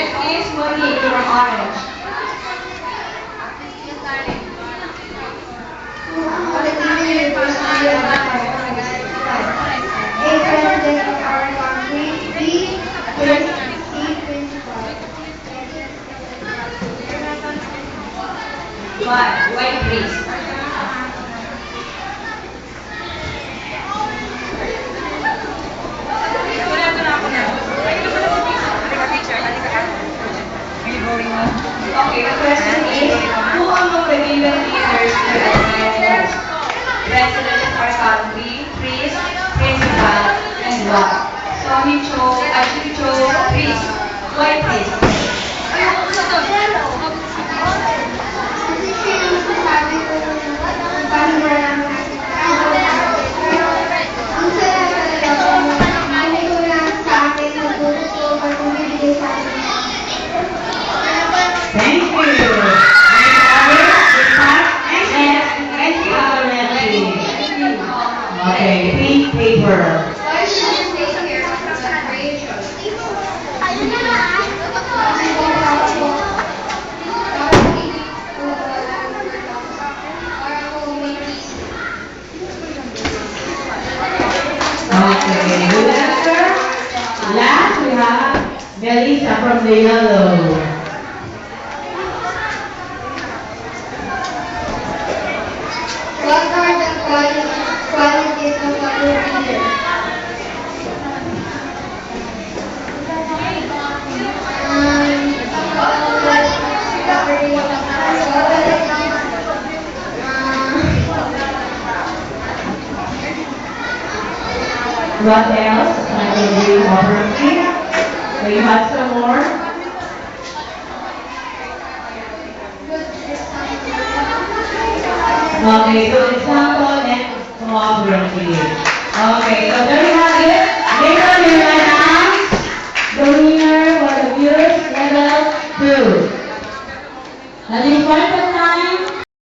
Next is Monique from Orange. White priest. Okay, the question is, who among the given leaders do you admire most? President of our country, priest, principal, and what? Sonny Cho, Ashley Cho, priest. Why priest? Thank you. Okay, pink paper. Okay, good answer. Last we have Melissa from the yellow. What are the qualities of a good leader? What else? I can do more. So you have some more? Okay, so example and cooperative. Okay, so there you have it.